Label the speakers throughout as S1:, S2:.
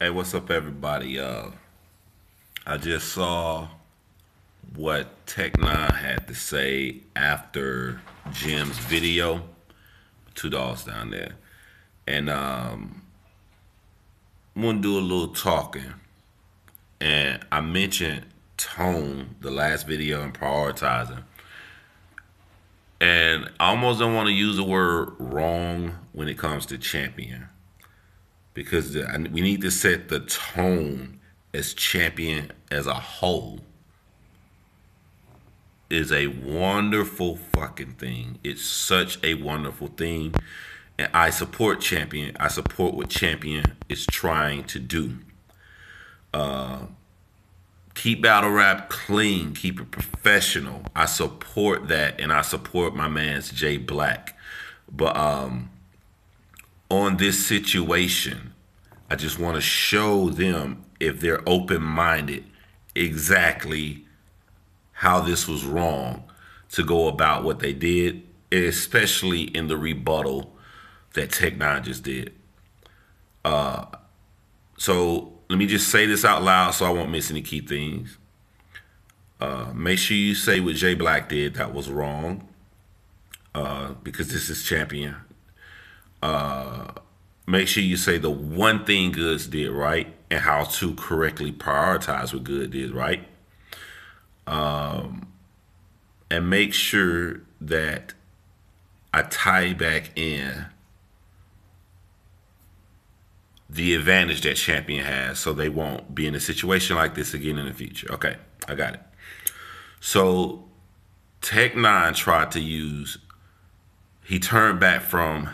S1: Hey, what's up, everybody? I just saw what Tech 9 had to say after Jim's video. Two dogs down there, and I'm gonna do a little talking. And I mentioned tone the last video and prioritizing, and I almost don't want to use the word wrong when it comes to champion because we need to set the tone as champion as a whole is a wonderful fucking thing. It's such a wonderful thing. And I support champion. I support what champion is trying to do. Keep battle rap clean. Keep it professional. I support that. And I support my man's Jay Black. But on this situation, I just want to show them, if they're open-minded, exactly how this was wrong to go about what they did, especially in the rebuttal that Tech 9 just did. So let me just say this out loud so I won't miss any key things. Make sure you say what Jay Black did that was wrong, because this is champion. Make sure you say the one thing Goodz did right and how to correctly prioritize what Goodz did right. And make sure that I tie back in the advantage that champion has so they won't be in a situation like this again in the future. Okay, I got it. So Tech 9 tried to use, he turned back from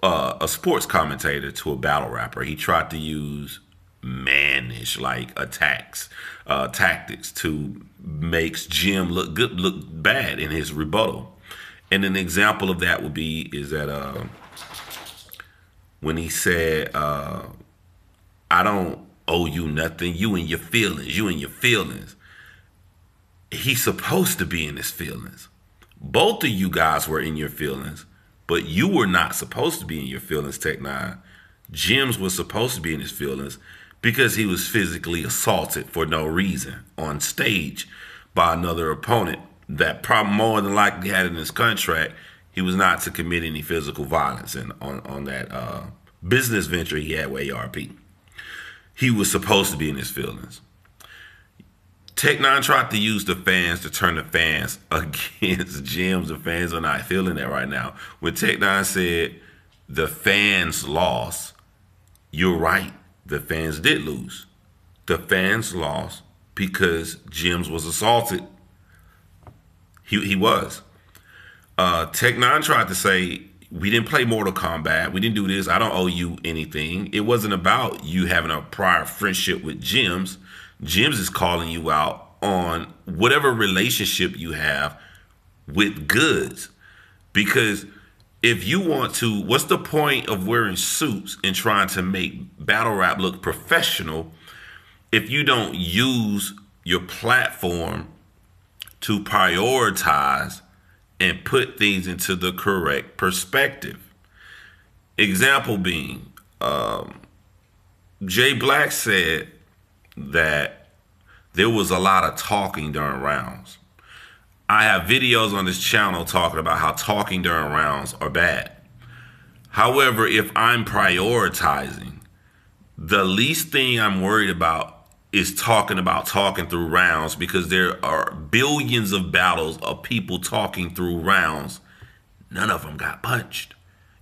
S1: a sports commentator to a battle rapper. He tried to use mannish like attacks, tactics to makes Jim look good, look bad in his rebuttal. And an example of that would be is that when he said, "I don't owe you nothing. You and your feelings. You and your feelings." He's supposed to be in his feelings. Both of you guys were in your feelings, but you were not supposed to be in your feelings. Tech 9, Jimz was supposed to be in his feelings because he was physically assaulted for no reason on stage by another opponent that probably more than likely had in his contract he was not to commit any physical violence on that business venture he had with ARP. He was supposed to be in his feelings. Tech 9 tried to use the fans to turn the fans against Jimz. The fans are not feeling that right now. When Tech 9 said the fans lost, you're right. The fans did lose. The fans lost because Jimz was assaulted. He was. Tech 9 tried to say, we didn't play Mortal Kombat. We didn't do this. I don't owe you anything. It wasn't about you having a prior friendship with Jimz. Jimz is calling you out on whatever relationship you have with Goodz. Because if you want to, what's the point of wearing suits and trying to make battle rap look professional if you don't use your platform to prioritize and put things into the correct perspective? Example being, Jay Black said that there was a lot of talking during rounds. I have videos on this channel talking about how talking during rounds are bad. However, if I'm prioritizing, the least thing I'm worried about is talking through rounds, because there are billions of battles of people talking through rounds. None of them got punched.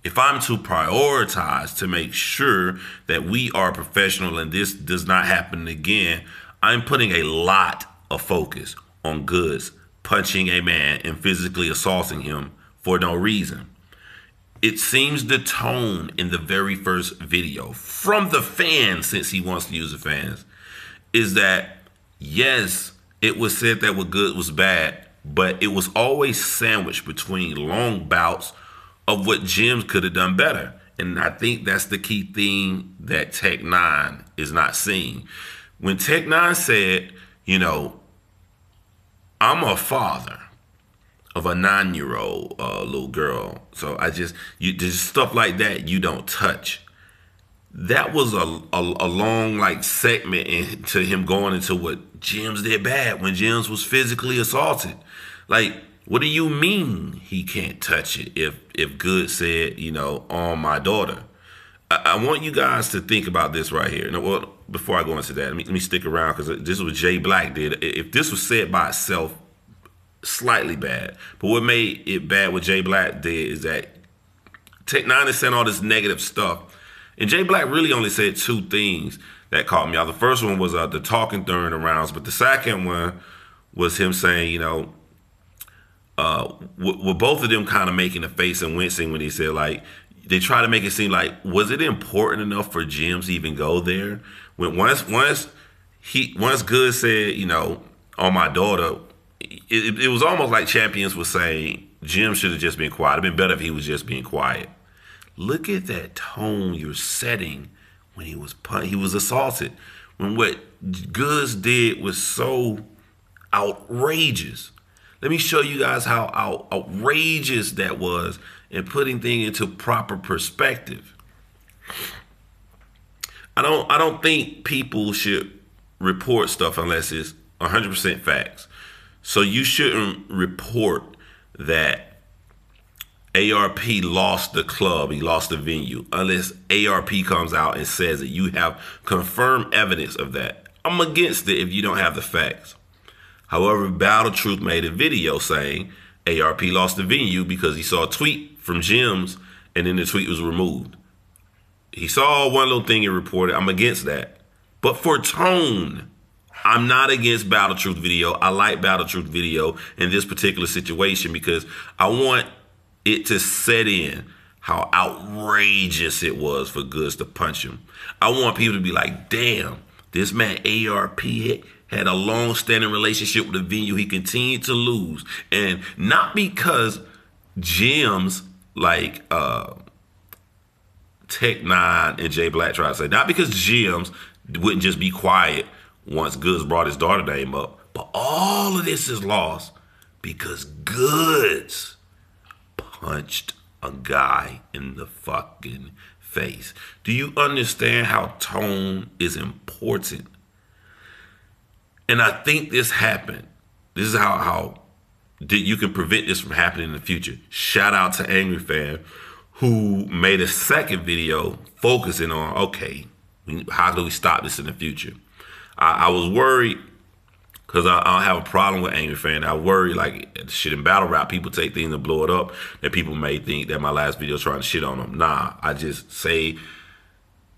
S1: If I'm to prioritize to make sure that we are professional and this does not happen again, I'm putting a lot of focus on Goodz punching a man and physically assaulting him for no reason. It seems the tone in the very first video from the fans, since he wants to use the fans, is that, yes, it was said that what Goodz was bad, but it was always sandwiched between long bouts of what Jimz could have done better. And I think that's the key thing that Tech 9 is not seeing. When Tech 9 said, you know, I'm a father of a 9-year-old little girl, so just stuff like that you don't touch. that was a long like segment into him going into what Jimz did bad when Jimz was physically assaulted. Like, what do you mean he can't touch it if Goodz said, you know, on my daughter? I want you guys to think about this right here. No, well, before I go into that, let me stick around because this is what Jay Black did. If this was said by itself, slightly bad. But what made it bad, what Jay Black did, is that Tech 9 is saying all this negative stuff. And Jay Black really only said two things that caught me out. The first one was the talking during the rounds. But the second one was him saying, you know, with both of them kind of making a face and wincing when he said, like, they try to make it seem like, was it important enough for Jimz to even go there? When once Goodz said, you know, on my daughter, it was almost like Champions was saying Jimz should have just been quiet. It'd been better if he was just being quiet. Look at that tone you're setting when he was assaulted. When what Goodz did was so outrageous. Let me show you guys how outrageous that was and putting things into proper perspective. I don't think people should report stuff unless it's 100% facts. So you shouldn't report that ARP lost the club, he lost the venue, unless ARP comes out and says that you have confirmed evidence of that. I'm against it if you don't have the facts. However, Battle Truth made a video saying ARP lost the venue because he saw a tweet from Jimz and then the tweet was removed. He saw one little thing and reported. I'm against that. But for tone, I'm not against Battle Truth video. I like Battle Truth video in this particular situation because I want it to set in how outrageous it was for Goodz to punch him. I want people to be like, damn, this man ARP had a long-standing relationship with the venue. He continued to lose. And not because Jimz, like Tech 9 and Jay Black tried to say, not because Jimz wouldn't just be quiet once Goodz brought his daughter name up, but all of this is lost because Goodz punched a guy in the fucking face. Do you understand how tone is important? And I think this happened. This is how you can prevent this from happening in the future. Shout out to Angry Fan, who made a second video focusing on, okay, how do we stop this in the future? I was worried because I don't have a problem with Angry Fan. I worry, like, shit in battle rap, people take things and blow it up, that people may think that my last video is trying to shit on them. Nah, I just say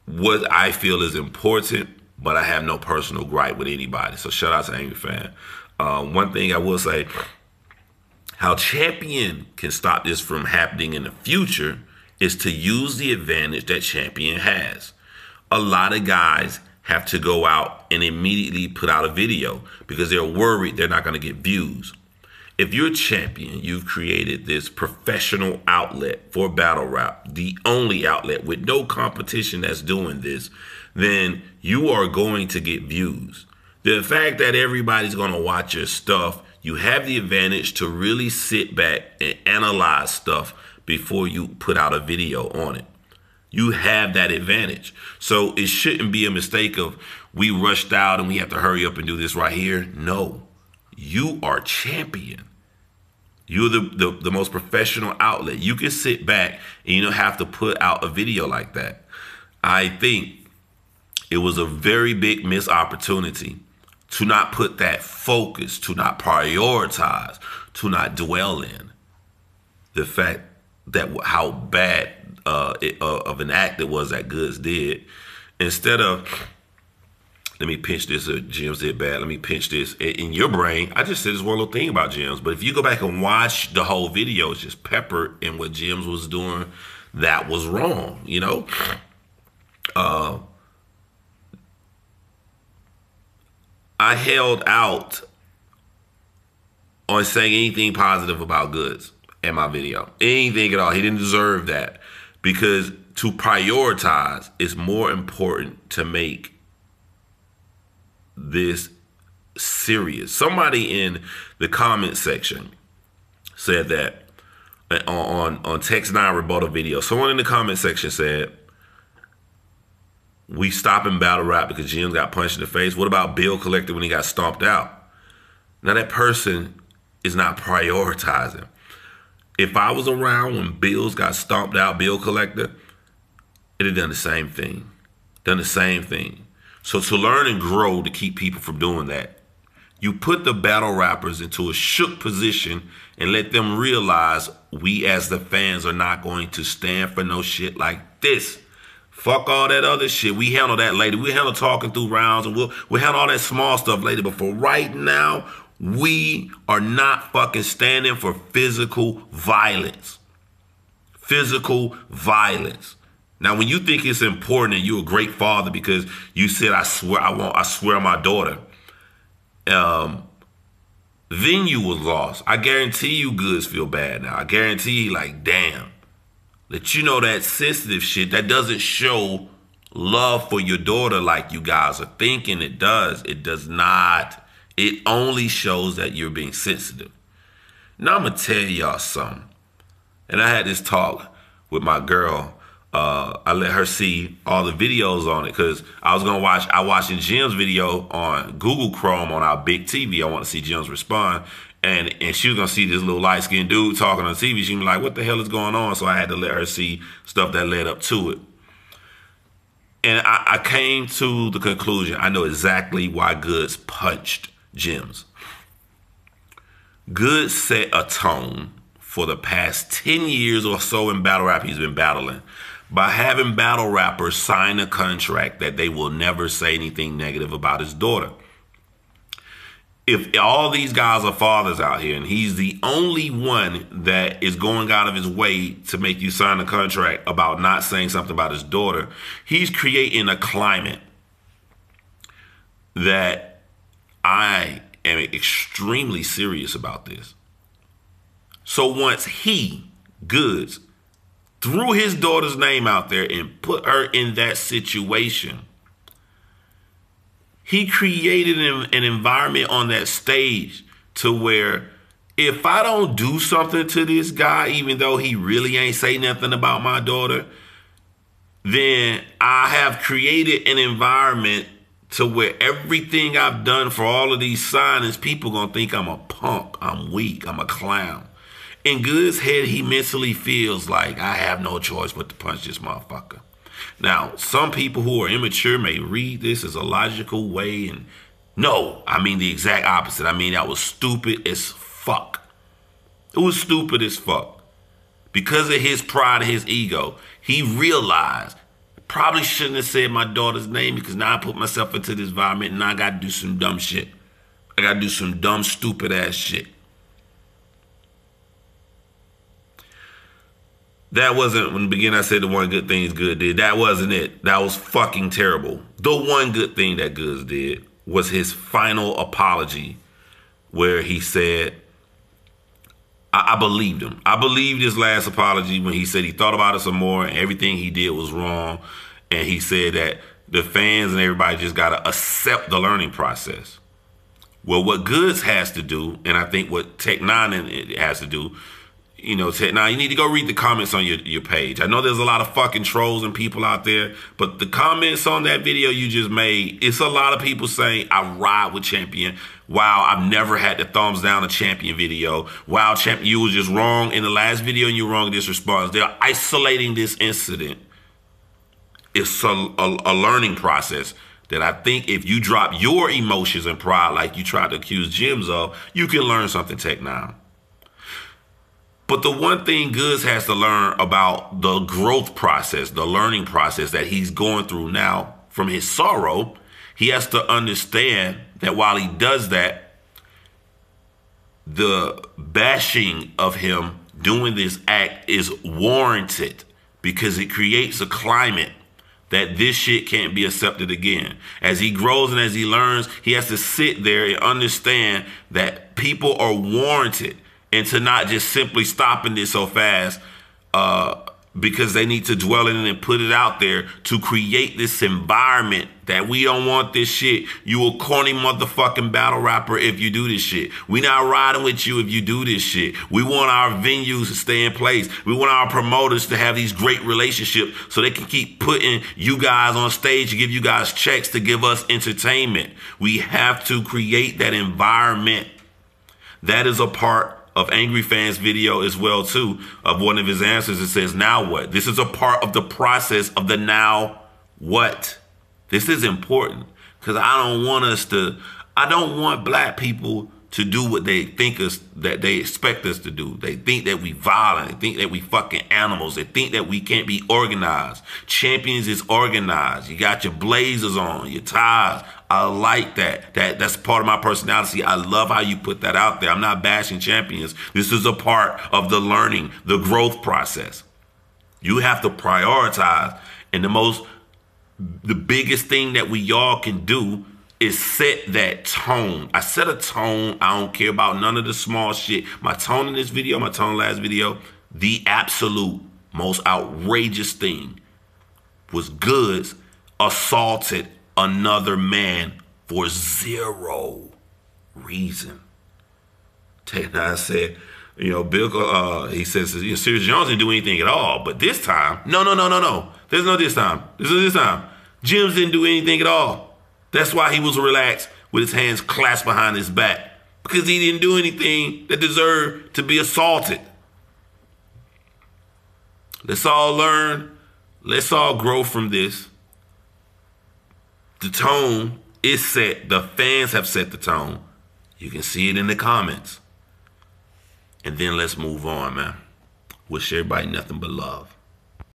S1: what I feel is important, but I have no personal gripe with anybody. So shout out to Angry Fan. One thing I will say, how Champion can stop this from happening in the future is to use the advantage that Champion has. A lot of guys have to go out and immediately put out a video because they're worried they're not going to get views. If you're a Champion, you've created this professional outlet for battle rap, the only outlet with no competition that's doing this, then you are going to get views. The fact that everybody's going to watch your stuff, you have the advantage to really sit back and analyze stuff before you put out a video on it. You have that advantage. So it shouldn't be a mistake of we rushed out and we have to hurry up and do this right here. No, you are Champion. You're the most professional outlet. You can sit back and you don't have to put out a video like that. I think it was a very big missed opportunity to not put that focus, to not prioritize, to not dwell in the fact that how bad of an act it was that Goodz did. Instead of, let me pinch this, Jimz did bad, let me pinch this. In your brain, I just said this one little thing about Jimz, but if you go back and watch the whole video, it's just peppered in what Jimz was doing that was wrong, you know? I held out on saying anything positive about Goodz in my video. Anything at all. He didn't deserve that. Because to prioritize is more important to make this serious. Somebody in the comment section said that on Tech 9 rebuttal video, someone in the comment section said, we stopping battle rap because Jimz got punched in the face. What about Bill Collector when he got stomped out? Now that person is not prioritizing. If I was around when Bills got stomped out, Bill Collector, it had done the same thing. Done the same thing. So to learn and grow to keep people from doing that, you put the battle rappers into a shook position and let them realize we as the fans are not going to stand for no shit like this. Fuck all that other shit. We handle that later. We handle talking through rounds and we'll handle all that small stuff later. But for right now, we are not fucking standing for physical violence. Physical violence. Now, when you think it's important and you're a great father because you said, I swear on my daughter, venue was lost. I guarantee you Goodz feel bad now. I guarantee you, like, damn. That you know that sensitive shit, that doesn't show love for your daughter like you guys are thinking it does. It does not. It only shows that you're being sensitive. Now I'm going to tell y'all something. And I had this talk with my girl. I let her see all the videos on it because I was gonna watch. I watched Jim's video on Google Chrome on our big TV. I want to see Jim's respond, and she was gonna see this little light skinned dude talking on TV. She was like, "What the hell is going on?" So I had to let her see stuff that led up to it, and I came to the conclusion. I know exactly why Goodz punched Jimz. Goodz set a tone for the past 10 years or so in battle rap he's been battling by having battle rappers sign a contract that they will never say anything negative about his daughter. If all these guys are fathers out here and he's the only one that is going out of his way to make you sign a contract about not saying something about his daughter, he's creating a climate that I am extremely serious about this. So once he, Goodz, threw his daughter's name out there and put her in that situation, he created an environment on that stage to where if I don't do something to this guy, even though he really ain't say nothing about my daughter, then I have created an environment to where everything I've done for all of these signings, people gonna think I'm a punk, I'm weak, I'm a clown. In Goodz's head, he mentally feels like I have no choice but to punch this motherfucker. Now, some people who are immature may read this as a logical way, and no, I mean the exact opposite. I mean, that was stupid as fuck. It was stupid as fuck. Because of his pride and his ego, he realized I probably shouldn't have said my daughter's name because now I put myself into this environment and now I got to do some dumb shit. I got to do some dumb, stupid ass shit. That wasn't, when the beginning I said the one good thing Goodz did. That wasn't it. That was fucking terrible. The one good thing that Goodz did was his final apology where he said, I believed him. I believed his last apology when he said he thought about it some more and everything he did was wrong. And he said that the fans and everybody just got to accept the learning process. Well, what Goodz has to do, and I think what Tech 9 has to do, you know, now you need to go read the comments on your page. I know there's a lot of fucking trolls and people out there, but the comments on that video you just made, it's a lot of people saying, I ride with Champion. Wow, I've never had the thumbs down a Champion video. Wow, Champion, you was just wrong in the last video and you're wrong in this response. They're isolating this incident. It's a learning process that I think if you drop your emotions and pride like you tried to accuse Jimz of, you can learn something, Tech 9. But the one thing Goodz has to learn about the growth process, the learning process that he's going through now from his sorrow, he has to understand that while he does that, the bashing of him doing this act is warranted because it creates a climate that this shit can't be accepted again. As he grows and as he learns, he has to sit there and understand that people are warranted. And to not just simply stopping this so fast because they need to dwell in it and put it out there to create this environment that we don't want this shit. You a corny motherfucking battle rapper if you do this shit. We not riding with you if you do this shit. We want our venues to stay in place. We want our promoters to have these great relationships so they can keep putting you guys on stage to give you guys checks to give us entertainment. We have to create that environment. That is a part of Angry Fan's video as well too, of one of his answers. It says, now what? This is a part of the process of the now what? This is important because I don't want black people to do what they think that they expect us to do. They think that we violent. They think that we fucking animals. They think that we can't be organized. Champions is organized. You got your blazers on, your ties. I like that. That's part of my personality. I love how you put that out there. I'm not bashing Champions. This is a part of the learning, the growth process. You have to prioritize. And the biggest thing that we all can do is set that tone. I set a tone. I don't care about none of the small shit. My tone in this video, my tone last video, the absolute most outrageous thing was Goodz assaulted another man for 0 reason. 9's said, Bill, he says, Serious Jones didn't do anything at all, but this time, no. There's no this time. This is this time. Jimz didn't do anything at all. That's why he was relaxed with his hands clasped behind his back, because he didn't do anything that deserved to be assaulted. Let's all learn. Let's all grow from this. The tone is set. The fans have set the tone. You can see it in the comments. And then let's move on, man. Wish everybody nothing but love.